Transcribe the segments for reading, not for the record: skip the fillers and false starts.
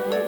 Hello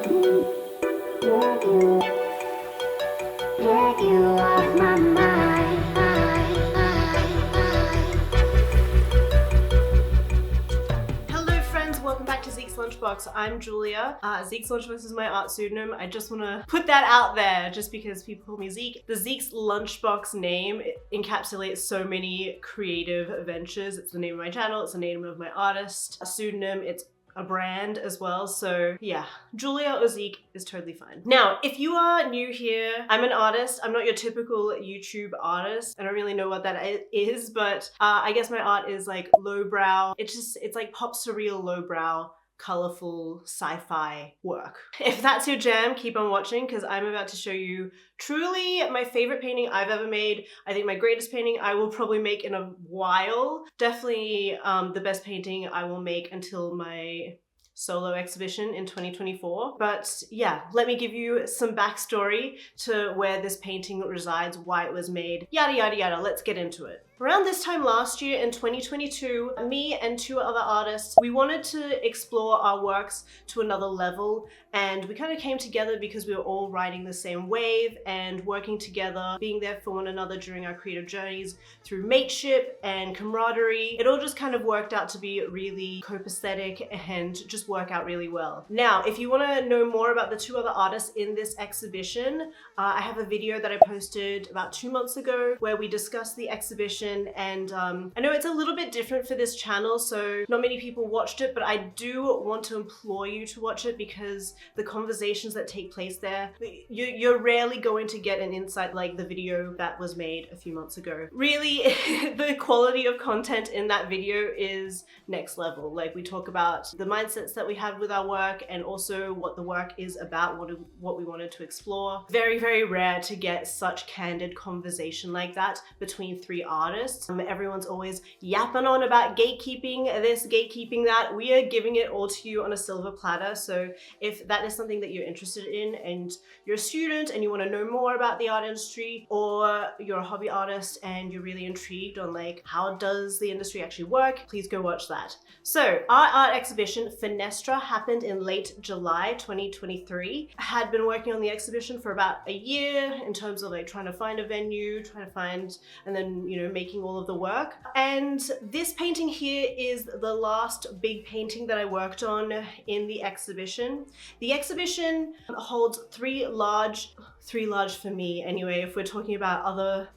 friends, welcome back to Zeke's Lunchbox. I'm Julia. Zeke's Lunchbox is my art pseudonym. I just want to put that out there just because people call me Zeke. The Zeke's Lunchbox name encapsulates so many creative ventures. It's the name of my channel, it's the name of my artist. A pseudonym, it's a brand as well, so yeah, Julia or Zeke is totally fine. Now, if you are new here, I'm an artist. I'm not your typical YouTube artist. I don't really know what that is, but I guess my art is like lowbrow. It's like pop surreal lowbrow, colorful sci-fi work. If that's your jam, keep on watching because I'm about to show you truly my favorite painting I've ever made. I think my greatest painting I will probably make in a while. Definitely the best painting I will make until my solo exhibition in 2024. But yeah, let me give you some backstory to where this painting resides, why it was made, yada yada yada. Let's get into it. Around this time last year in 2022, me and two other artists, we wanted to explore our works to another level, and we kind of came together because we were all riding the same wave and working together, being there for one another during our creative journeys through mateship and camaraderie. It all just kind of worked out to be really copacetic and just work out really well. Now, if you want to know more about the two other artists in this exhibition, I have a video that I posted about 2 months ago where we discussed the exhibition, and I know it's a little bit different for this channel, so not many people watched it, but I do want to implore you to watch it because the conversations that take place there, you're rarely going to get an insight like the video that was made a few months ago. Really, the quality of content in that video is next level. Like, we talk about the mindsets that we have with our work and also what the work is about, what we wanted to explore. Very, very rare to get such candid conversation like that between three artists. Everyone's always yapping on about gatekeeping this, gatekeeping that. We are giving it all to you on a silver platter. So if that is something that you're interested in and you're a student and you want to know more about the art industry, or you're a hobby artist and you're really intrigued on like how does the industry actually work, please go watch that. So our art exhibition Fenestra happened in late July 2023. I had been working on the exhibition for about a year in terms of like trying to find a venue, trying to find, and then, you know, making all of the work. And this painting here is the last big painting that I worked on in the exhibition. The exhibition holds three large for me anyway, if we're talking about other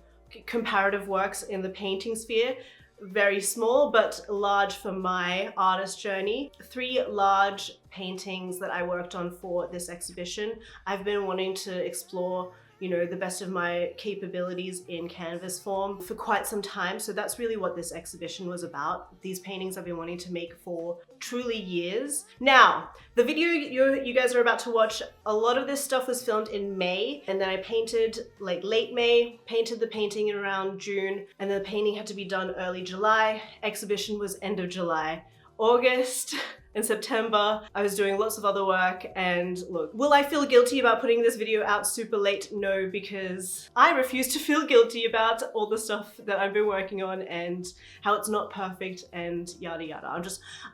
comparative works in the painting sphere. Very small, but large for my artist journey. Three large paintings that I worked on for this exhibition. I've been wanting to explore, you know, the best of my capabilities in canvas form for quite some time. So that's really what this exhibition was about. These paintings I've been wanting to make for truly years. Now, the video you guys are about to watch, a lot of this stuff was filmed in May, and then I painted like late May, painted the painting in around June, and then the painting had to be done early July. Exhibition was end of July. August and September, I was doing lots of other work, and look, will I feel guilty about putting this video out super late? No, because I refuse to feel guilty about all the stuff that I've been working on and how it's not perfect and yada yada.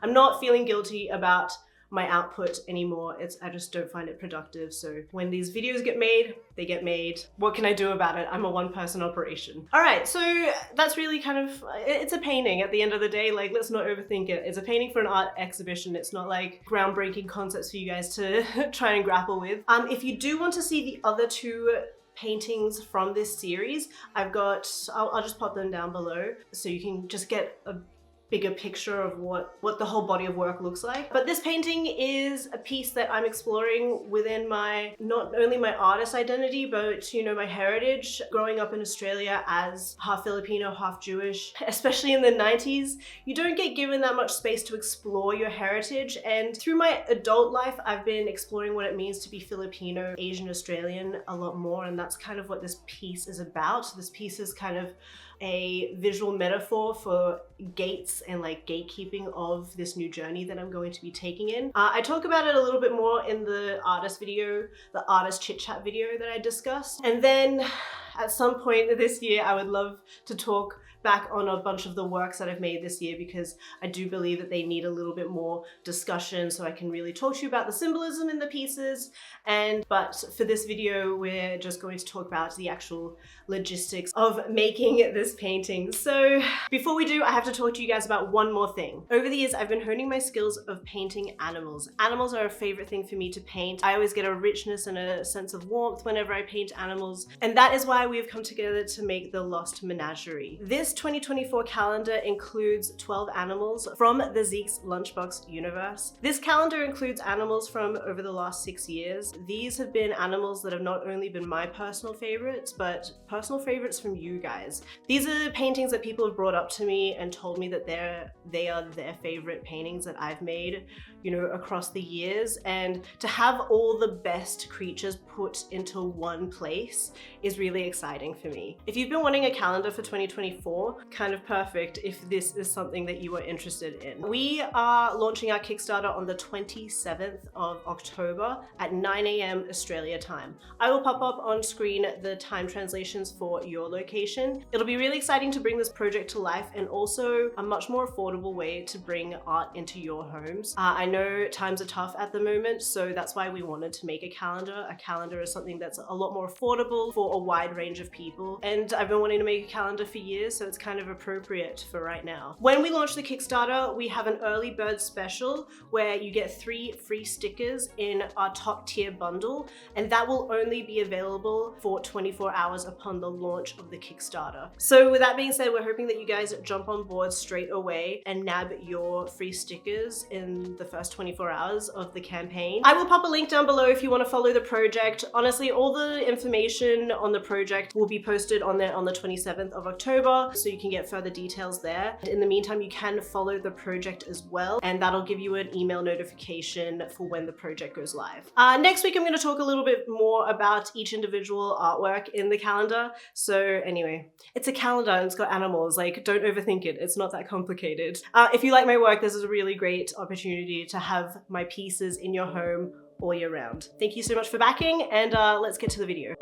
I'm not feeling guilty about my output anymore. I just don't find it productive. So when these videos get made, they get made. What can I do about it? I'm a one-person operation. All right, so that's really kind of, it's a painting at the end of the day. Like, let's not overthink it. It's a painting for an art exhibition. It's not like groundbreaking concepts for you guys to try and grapple with. If you do want to see the other two paintings from this series, I'll just pop them down below so you can just get a bigger picture of what the whole body of work looks like. But this painting is a piece that I'm exploring within not only my artist identity, but, you know, my heritage. Growing up in Australia as half Filipino, half Jewish, especially in the 90s, you don't get given that much space to explore your heritage. And through my adult life, I've been exploring what it means to be Filipino, Asian Australian a lot more. And that's kind of what this piece is about. This piece is kind of a visual metaphor for gates and like gatekeeping of this new journey that I'm going to be taking in. I talk about it a little bit more in the artist video, the artist chit chat video that I discussed. And then at some point this year, I would love to talk back on a bunch of the works that I've made this year, because I do believe that they need a little bit more discussion so I can really talk to you about the symbolism in the pieces. But for this video, we're just going to talk about the actual logistics of making this painting. So before we do, I have to talk to you guys about one more thing. Over the years, I've been honing my skills of painting animals. Animals are a favorite thing for me to paint. I always get a richness and a sense of warmth whenever I paint animals, and that is why we've come together to make the Lost Menagerie. This 2024 calendar includes 12 animals from the Zeke's Lunchbox universe. This calendar includes animals from over the last 6 years. These have been animals that have not only been my personal favorites, but personal favorites from you guys. These are paintings that people have brought up to me and told me that they are their favorite paintings that I've made, you know, across the years. And to have all the best creatures put into one place is really exciting for me. If you've been wanting a calendar for 2024, kind of perfect if this is something that you are interested in. We are launching our Kickstarter on the 27th of October at 9 AM Australia time. I will pop up on screen the time translations for your location. It'll be really exciting to bring this project to life, and also a much more affordable way to bring art into your homes. I know times are tough at the moment, so that's why we wanted to make a calendar. A calendar is something that's a lot more affordable for a wide range of people, and I've been wanting to make a calendar for years, so it's kind of appropriate for right now. When we launch the Kickstarter, we have an early bird special where you get 3 free stickers in our top tier bundle, and that will only be available for 24 hours upon the launch of the Kickstarter. So with that being said, we're hoping that you guys jump on board straight away and nab your free stickers in the first 24 hours of the campaign. I will pop a link down below if you want to follow the project. Honestly, all the information on the project will be posted on there on the 27th of October, so you can get further details there. In the meantime, you can follow the project as well, and that'll give you an email notification for when the project goes live. Next week, I'm going to talk a little bit more about each individual artwork in the calendar. So anyway, it's a calendar and it's got animals. Like, don't overthink it. It's not that complicated. If you like my work, this is a really great opportunity to have my pieces in your home all year round. Thank you so much for backing, and let's get to the video.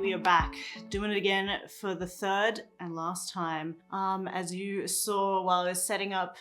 We are back doing it again for the third and last time. As you saw while I was setting up,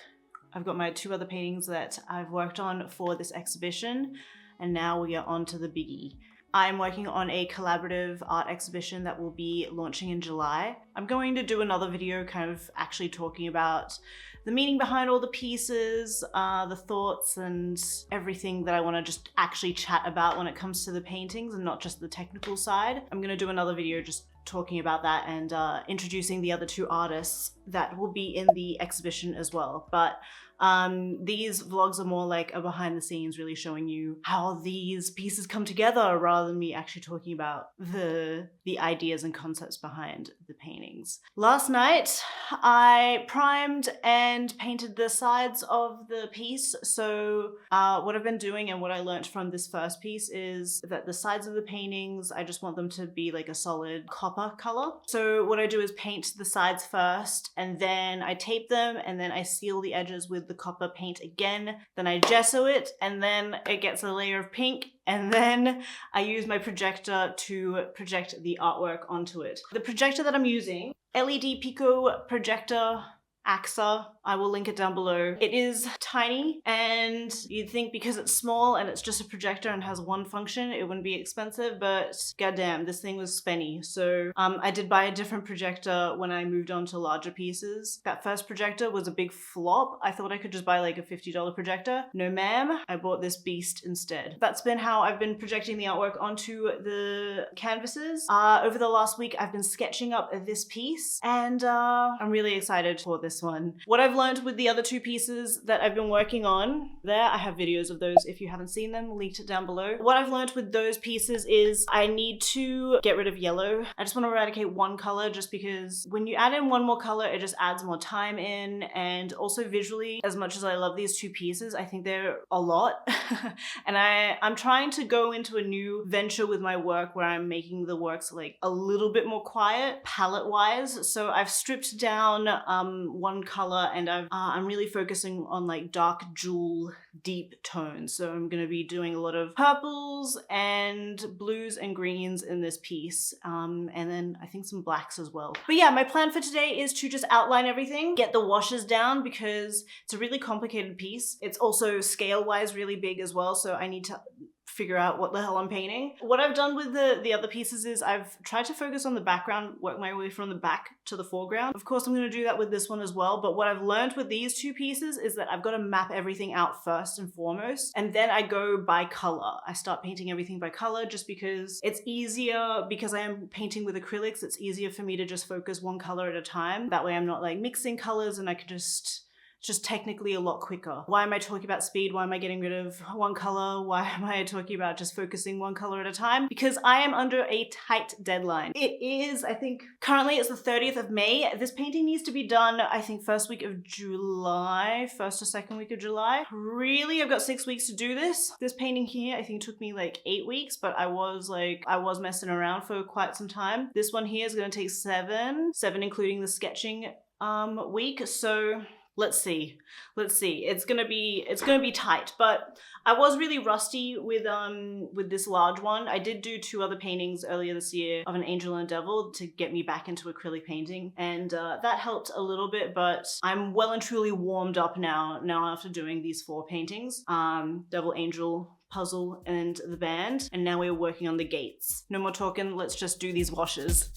I've got my 2 other paintings that I've worked on for this exhibition, and now we are on to the biggie. I'm working on a collaborative art exhibition that will be launching in July. I'm going to do another video kind of actually talking about the meaning behind all the pieces, the thoughts, and everything that I want to just actually chat about when it comes to the paintings and not just the technical side. I'm going to do another video just talking about that and introducing the other 2 artists that will be in the exhibition as well. But these vlogs are more like a behind the scenes, really showing you how these pieces come together rather than me actually talking about the ideas and concepts behind the paintings. Last night, I primed and painted the sides of the piece. So what I've been doing and what I learned from this first piece is that the sides of the paintings, I just want them to be like a solid copper color. So what I do is paint the sides first, and then I tape them, and then I seal the edges with the copper paint again, then I gesso it, and then it gets a layer of pink, and then I use my projector to project the artwork onto it. The projector that I'm using, LED Pico projector AXA. I will link it down below. It is tiny, and you'd think because it's small and it's just a projector and has one function, it wouldn't be expensive, but goddamn, this thing was spenny. So I did buy a different projector when I moved on to larger pieces. That first projector was a big flop. I thought I could just buy like a $50 projector. No ma'am, I bought this beast instead. That's been how I've been projecting the artwork onto the canvases. Over the last week, I've been sketching up this piece, and I'm really excited for this one. What I've learned with the other two pieces that I've been working on, there I have videos of those if you haven't seen them, linked it down below. What I've learned with those pieces is I need to get rid of yellow. I just want to eradicate one color just because when you add in one more color, it just adds more time in, and also visually, as much as I love these two pieces, I think they're a lot. And I'm trying to go into a new venture with my work where I'm making the works like a little bit more quiet palette wise. So I've stripped down one color, and I'm really focusing on like dark jewel deep tones. So I'm going to be doing a lot of purples and blues and greens in this piece, and then I think some blacks as well. But yeah, my plan for today is to just outline everything, get the washes down because it's a really complicated piece. It's also scale wise really big as well, so I need to figure out what the hell I'm painting. What I've done with the other pieces is I've tried to focus on the background, work my way from the back to the foreground. Of course, I'm going to do that with this one as well, but what I've learned with these two pieces is that I've got to map everything out first and foremost, and then I go by color. I start painting everything by color just because it's easier, because I am painting with acrylics, it's easier for me to just focus one color at a time. That way I'm not like mixing colors, and I can just technically a lot quicker. Why am I talking about speed? Why am I getting rid of one color? Why am I talking about just focusing one color at a time? Because I am under a tight deadline. It is, I think, currently it's the 30th of May. This painting needs to be done, I think, first week of July, first or second week of July. Really, I've got 6 weeks to do this. This painting here, I think took me like 8 weeks, but I was messing around for quite some time. This one here is gonna take seven including the sketching week. So let's see. It's gonna be tight, but I was really rusty with this large one. I did do 2 other paintings earlier this year of an angel and a devil to get me back into acrylic painting, and that helped a little bit, but I'm well and truly warmed up now after doing these 4 paintings. Devil, angel, puzzle, and the band, and now we're working on the gates. No more talking, let's just do these washes.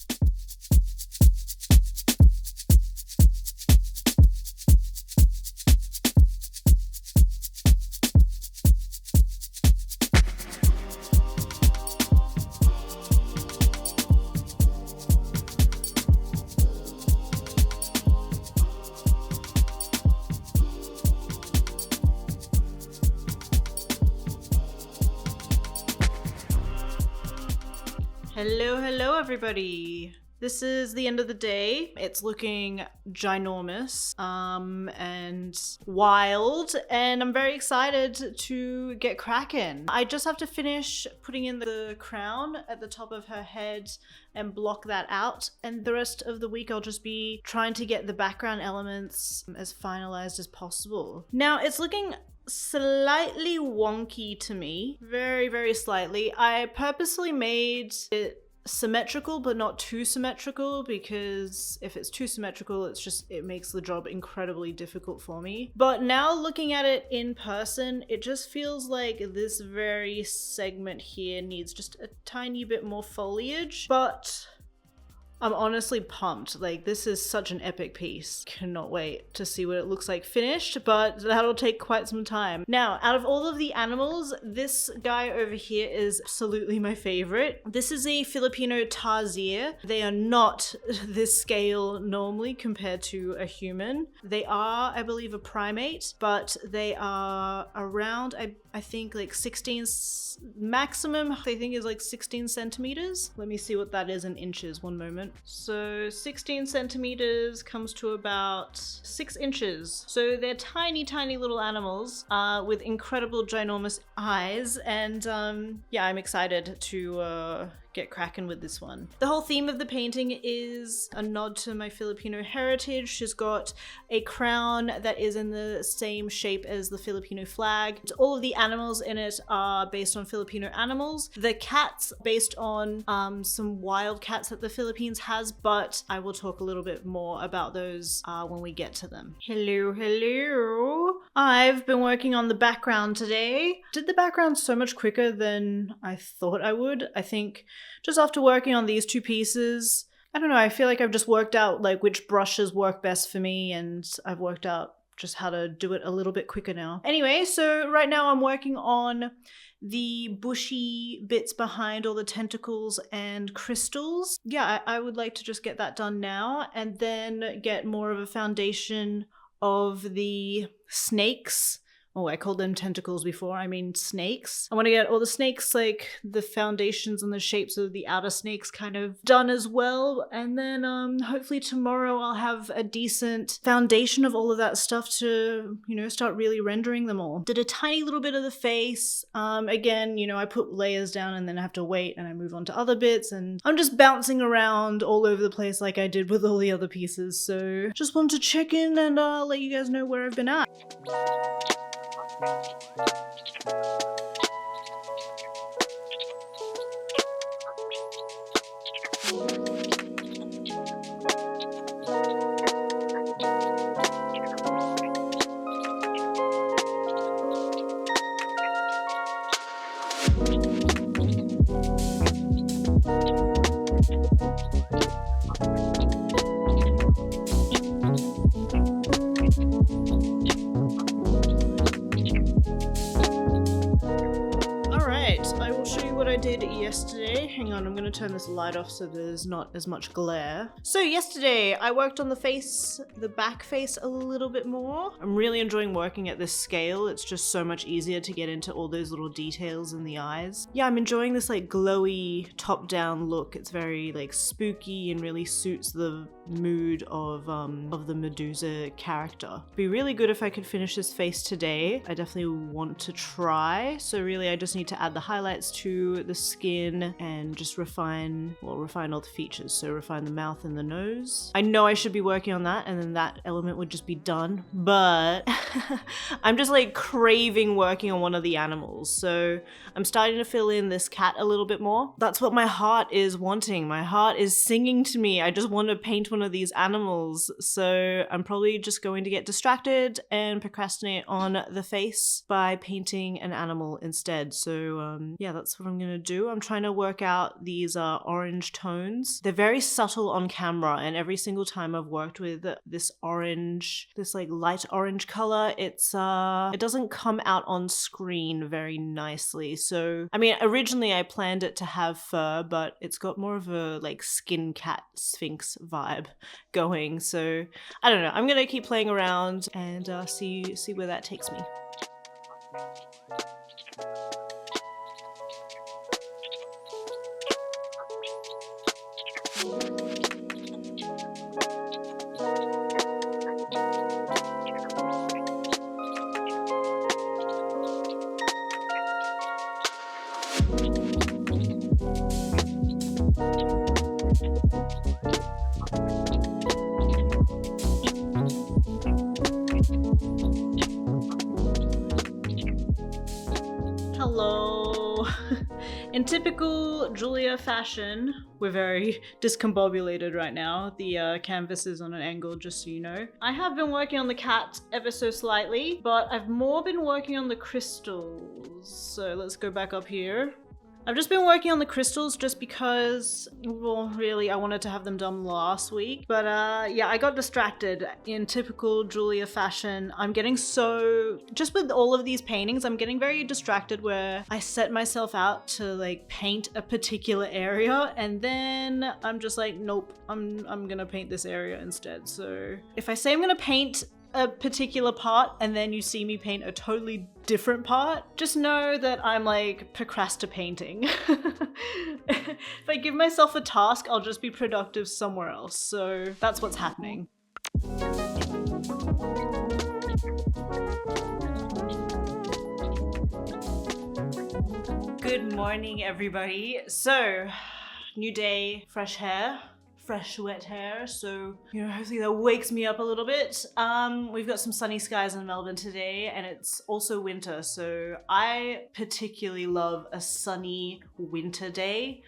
Hello everybody. This is the end of the day. It's looking ginormous and wild, and I'm very excited to get cracking. I just have to finish putting in the crown at the top of her head and block that out, and the rest of the week I'll just be trying to get the background elements as finalized as possible. Now it's looking slightly wonky to me, very, very slightly. I purposely made it symmetrical but not too symmetrical, because if it's too symmetrical it makes the job incredibly difficult for me. But now looking at it in person, it just feels like this very segment here needs just a tiny bit more foliage, but I'm honestly pumped. Like, this is such an epic piece. Cannot wait to see what it looks like finished, but that'll take quite some time. Now, out of all of the animals, this guy over here is absolutely my favorite. This is a Filipino Tarsier. They are not this scale normally compared to a human. They are, I believe, a primate, but they are around, I think like 16, maximum I think is like 16 centimeters. Let me see what that is in inches, one moment. So 16 centimeters comes to about 6 inches. So they're tiny, tiny little animals with incredible ginormous eyes, and yeah, I'm excited to get cracking with this one. The whole theme of the painting is a nod to my Filipino heritage. She's got a crown that is in the same shape as the Filipino flag. All of the animals in it are based on Filipino animals. The cats based on some wild cats that the Philippines has, but I will talk a little bit more about those when we get to them. Hello. I've been working on the background today. Did the background so much quicker than I thought I would. I think just after working on these 2 pieces, I don't know, I feel like I've just worked out like which brushes work best for me, and I've worked out just how to do it a little bit quicker now. Anyway, so right now I'm working on the bushy bits behind all the tentacles and crystals. Yeah, I would like to just get that done now and then get more of a foundation of the snakes. Oh, I called them tentacles before. I mean snakes. I want to get all the snakes, like the foundations and the shapes of the outer snakes kind of done as well. And then hopefully tomorrow I'll have a decent foundation of all of that stuff to, you know, start really rendering them all. Did a tiny little bit of the face. Again, you know, I put layers down and then I have to wait and I move on to other bits, and I'm just bouncing around all over the place like I did with all the other pieces. So just wanted to check in and let you guys know where I've been at. Yesterday, hang on, I'm gonna turn this light off so there's not as much glare. So yesterday I worked on the face, the back face a little bit more. I'm really enjoying working at this scale. It's just so much easier to get into all those little details in the eyes. Yeah, I'm enjoying this like glowy top-down look. It's very like spooky and really suits the mood of the Medusa character. It'd be really good if I could finish this face today. I definitely want to try. So really I just need to add the highlights to the skin and just refine all the features. So refine the mouth and the nose. I know I should be working on that and then that element would just be done, but I'm just like craving working on one of the animals. So I'm starting to fill in this cat a little bit more. That's what my heart is wanting. My heart is singing to me. I just want to paint one of these animals. So I'm probably just going to get distracted and procrastinate on the face by painting an animal instead. So yeah, that's what I'm gonna do. I'm trying to work out these orange tones. They're very subtle on camera, and every single time I've worked with this orange, this like light orange color, it doesn't come out on screen very nicely. So I mean, originally I planned it to have fur, but it's got more of a like skin cat sphinx vibe going. So I don't know, I'm gonna keep playing around and see where that takes me. Hello. In typical Julia fashion, we're very discombobulated right now. The canvas is on an angle, just so you know. I have been working on the cat ever so slightly, but I've more been working on the crystals. So let's go back up here. I've just been working on the crystals just because, well, really, I wanted to have them done last week. But yeah, I got distracted in typical Julia fashion. I'm getting just with all of these paintings, I'm getting very distracted where I set myself out to like paint a particular area and then I'm just like, nope, I'm gonna paint this area instead. So if I say I'm gonna paint a particular part and then you see me paint a totally different part, just know that I'm like procrastinating. If I give myself a task, I'll just be productive somewhere else. So that's what's happening. Good morning, everybody. So, new day, fresh hair. Fresh wet hair, so you know, hopefully that wakes me up a little bit. We've got some sunny skies in Melbourne today and it's also winter, so I particularly love a sunny winter day.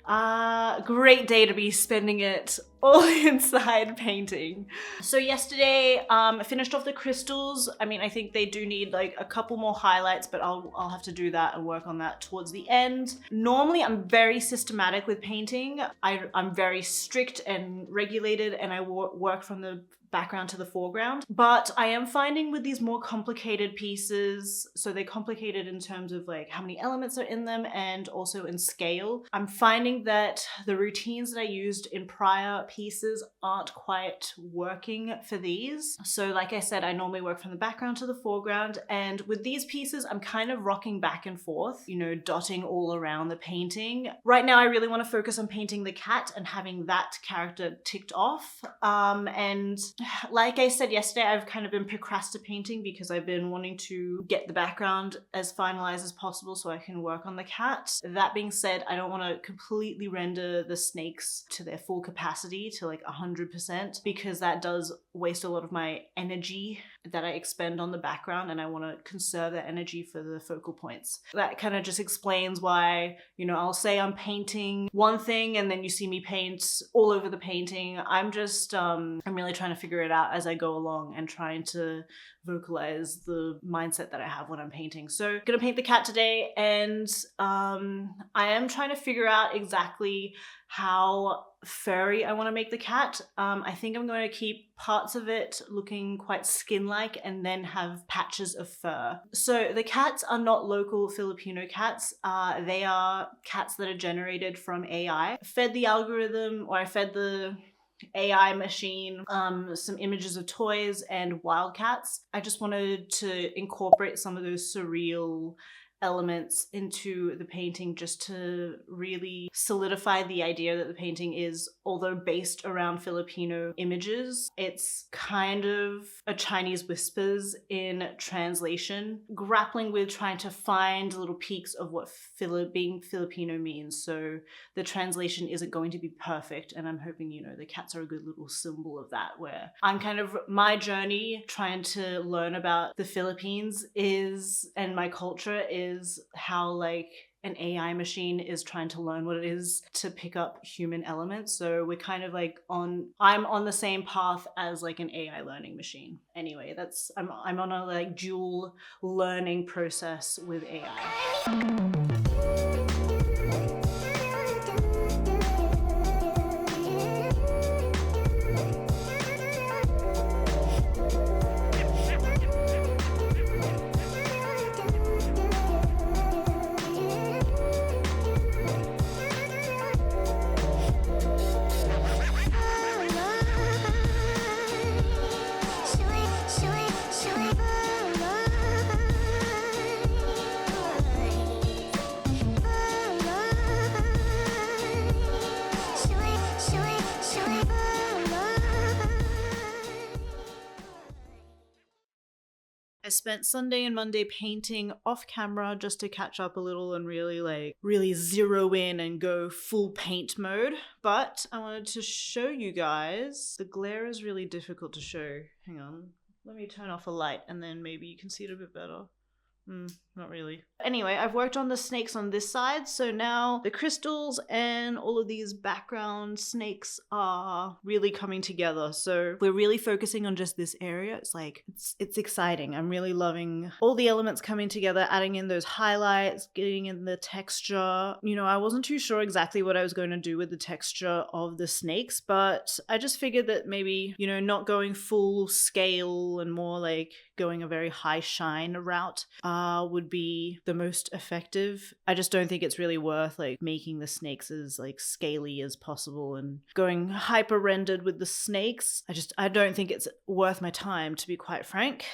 Great day to be spending it all inside painting. So yesterday I finished off the crystals. I mean, I think they do need like a couple more highlights, but I'll have to do that and work on that towards the end. Normally I'm very systematic with painting. I'm very strict and regulated and I work from the background to the foreground. But I am finding with these more complicated pieces, so they're complicated in terms of like how many elements are in them and also in scale, I'm finding that the routines that I used in prior pieces aren't quite working for these. So like I said, I normally work from the background to the foreground, and with these pieces, I'm kind of rocking back and forth, you know, dotting all around the painting. Right now, I really want to focus on painting the cat and having that character ticked off. And like I said yesterday, I've kind of been procrastinating because I've been wanting to get the background as finalized as possible so I can work on the cat. That being said, I don't want to completely render the snakes to their full capacity to like 100% because that does waste a lot of my energy that I expend on the background, and I want to conserve that energy for the focal points. That kind of just explains why, you know, I'll say I'm painting one thing and then you see me paint all over the painting. I'm really trying to figure it out as I go along and trying to vocalize the mindset that I have when I'm painting. So gonna paint the cat today, and I am trying to figure out exactly how furry I want to make the cat. I think I'm going to keep parts of it looking quite skin-like and then have patches of fur. So the cats are not local Filipino cats. They are cats that are generated from AI. I fed the AI machine some images of toys and wildcats. I just wanted to incorporate some of those surreal elements into the painting just to really solidify the idea that the painting is, although based around Filipino images, it's kind of a Chinese whispers in translation, grappling with trying to find little peaks of what being Filipino means. So the translation isn't going to be perfect, and I'm hoping, you know, the cats are a good little symbol of that, where I'm kind of, my journey trying to learn about the Philippines is, and my culture is how like an AI machine is trying to learn what it is to pick up human elements. So we're kind of like I'm on the same path as like an AI learning machine. Anyway, I'm on a like dual learning process with AI. I spent Sunday and Monday painting off camera just to catch up a little and really zero in and go full paint mode. But I wanted to show you guys. The glare is really difficult to show. Hang on. Let me turn off a light and then maybe you can see it a bit better. Not really. Anyway, I've worked on the snakes on this side, so now the crystals and all of these background snakes are really coming together. So we're really focusing on just this area. It's exciting. I'm really loving all the elements coming together, adding in those highlights, getting in the texture. You know, I wasn't too sure exactly what I was going to do with the texture of the snakes, but I just figured that maybe, you know, not going full scale and more like going a very high shine route would be the most effective. I just don't think it's really worth like making the snakes as like scaly as possible and going hyper rendered with the snakes. I don't think it's worth my time, to be quite frank.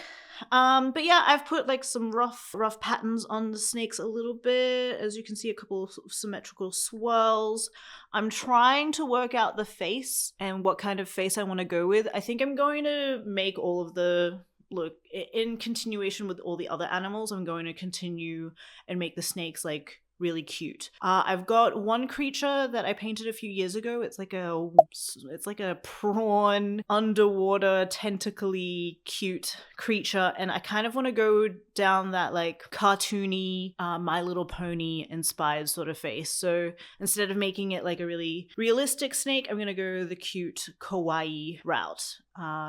But yeah, I've put like some rough patterns on the snakes a little bit. As you can see, a couple of symmetrical swirls. I'm trying to work out the face and what kind of face I want to go with. I think I'm going to make all of the look in continuation with all the other animals. I'm going to continue and make the snakes like really cute. I've got one creature that I painted a few years ago. It's like a prawn underwater tentacly cute creature, and I kind of want to go down that like cartoony My Little Pony inspired sort of face. So instead of making it like a really realistic snake, I'm gonna go the cute kawaii route.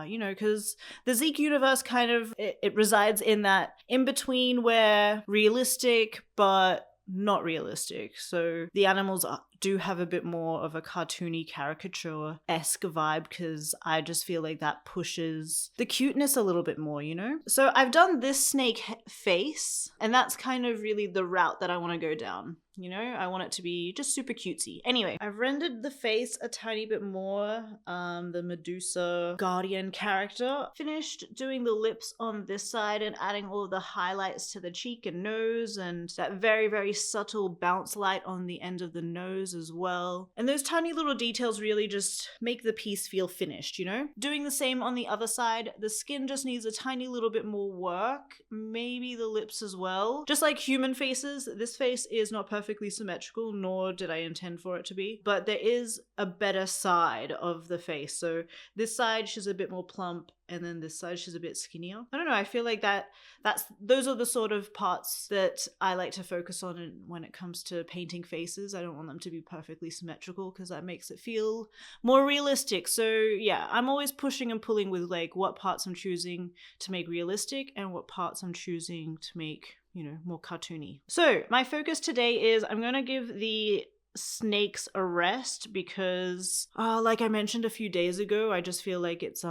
You know, because the Zeke universe kind of it resides in that in between where realistic but not realistic. So the animals do have a bit more of a cartoony caricature-esque vibe, because I just feel like that pushes the cuteness a little bit more, you know? So I've done this snake face, and that's kind of really the route that I want to go down. You know, I want it to be just super cutesy. Anyway, I've rendered the face a tiny bit more, the Medusa Guardian character. Finished doing the lips on this side and adding all of the highlights to the cheek and nose, and that very, very subtle bounce light on the end of the nose as well. And those tiny little details really just make the piece feel finished, you know? Doing the same on the other side. The skin just needs a tiny little bit more work. Maybe the lips as well. Just like human faces, this face is not perfectly symmetrical, nor did I intend for it to be, but there is a better side of the face. So this side she's a bit more plump, and then this side she's a bit skinnier. I don't know, I feel like those are the sort of parts that I like to focus on when it comes to painting faces. I don't want them to be perfectly symmetrical because that makes it feel more realistic. So yeah, I'm always pushing and pulling with like what parts I'm choosing to make realistic and what parts I'm choosing to make, you know, more cartoony. So my focus today is I'm gonna give the snakes a rest because like I mentioned a few days ago, I just feel like it's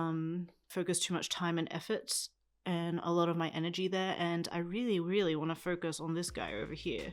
focused too much time and effort and a lot of my energy there, and I really, really want to focus on this guy over here.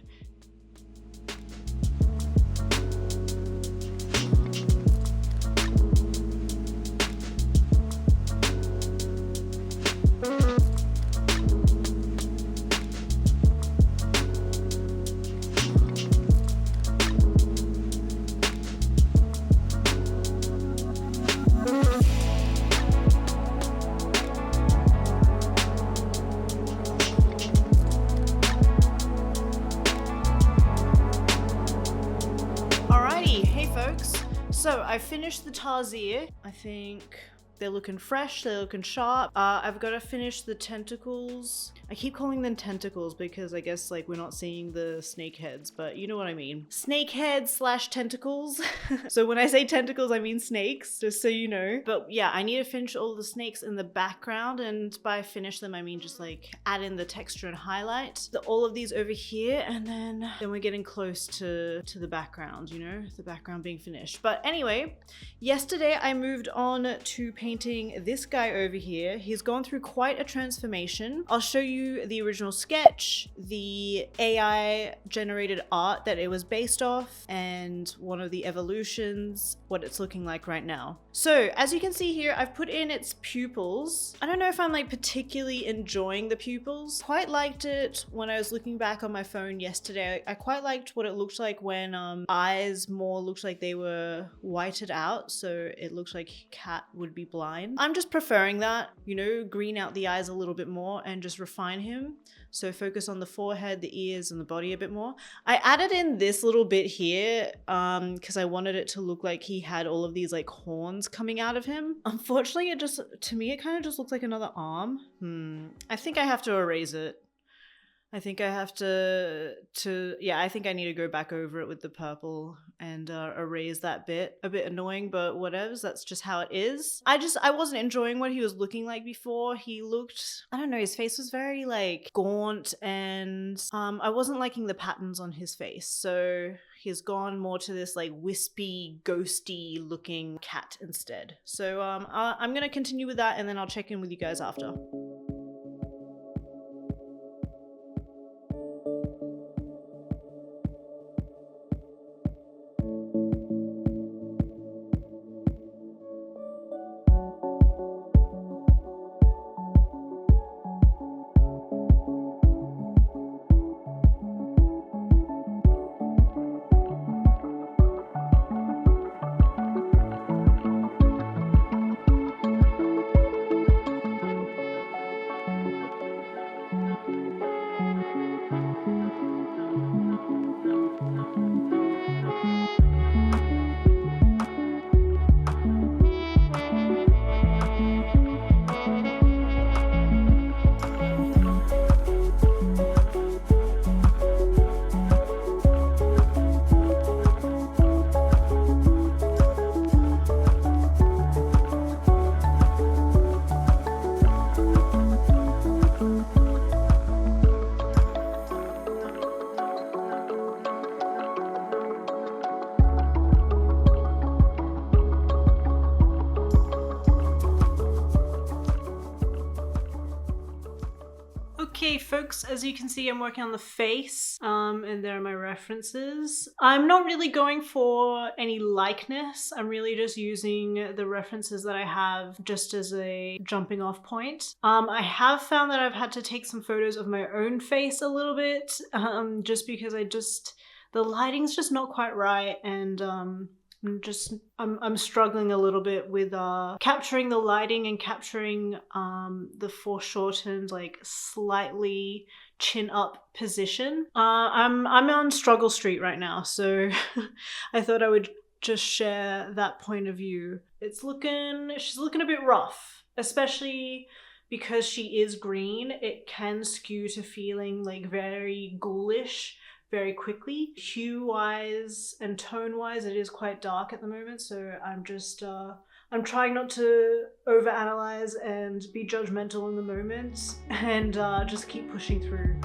So I finished the Tarsier. I think they're looking fresh, they're looking sharp. I've got to finish the tentacles. I keep calling them tentacles because I guess like we're not seeing the snake heads, but you know what I mean. Snake heads / tentacles. So when I say tentacles, I mean snakes, just so you know. But yeah, I need to finish all the snakes in the background, and by finish them, I mean just like add in the texture and highlight. All of these over here, and then we're getting close to the background, you know, the background being finished. But anyway, yesterday I moved on to painting this guy over here. He's gone through quite a transformation. I'll show you the original sketch, the AI generated art that it was based off, and one of the evolutions, what it's looking like right now. So as you can see here, I've put in its pupils. I don't know if I'm like particularly enjoying the pupils. Quite liked it when I was looking back on my phone yesterday. I quite liked what it looked like when eyes more looked like they were whited out, so it looks like cat would be blind. I'm just preferring that, you know, green out the eyes a little bit more and just refine him. So focus on the forehead, the ears, and the body a bit more. I added in this little bit here because I wanted it to look like he had all of these like horns coming out of him. Unfortunately, to me, it kind of just looks like another arm. I think I have to erase it. I think I have yeah, I think I need to go back over it with the purple and erase that bit. A bit annoying, but whatevs, that's just how it is. I wasn't enjoying what he was looking like before. He looked, I don't know, his face was very like gaunt, and I wasn't liking the patterns on his face. So he's gone more to this like wispy, ghosty looking cat instead. So I'm gonna continue with that, and then I'll check in with you guys after. Okay, folks, as you can see, I'm working on the face, and there are my references. I'm not really going for any likeness. I'm really just using the references that I have just as a jumping off point. I have found that I've had to take some photos of my own face a little bit, just because the lighting's just not quite right, and I'm struggling a little bit with capturing the lighting and capturing the foreshortened, like slightly chin up position. I'm on struggle street right now, so I thought I would just share that point of view. She's looking a bit rough, especially because she is green. It can skew to feeling like very ghoulish very quickly. Hue-wise and tone-wise, it is quite dark at the moment, so I'm trying not to overanalyze and be judgmental in the moment, and just keep pushing through.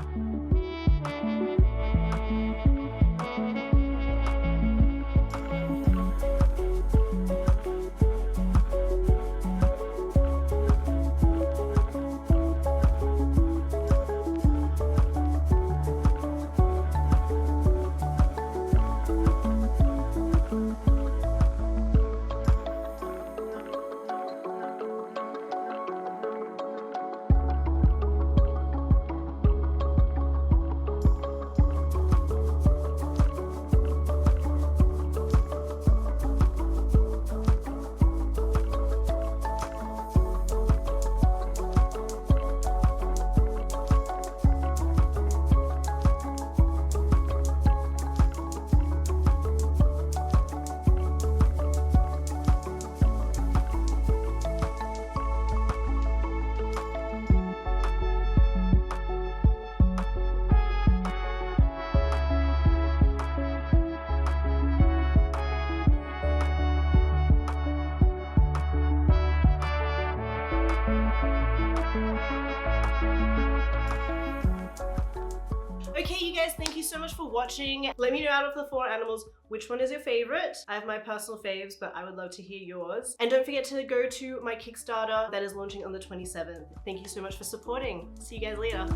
Okay, you guys, thank you so much for watching. Let me know out of the 4 animals, which one is your favorite? I have my personal faves, but I would love to hear yours. And don't forget to go to my Kickstarter that is launching on the 27th. Thank you so much for supporting. See you guys later.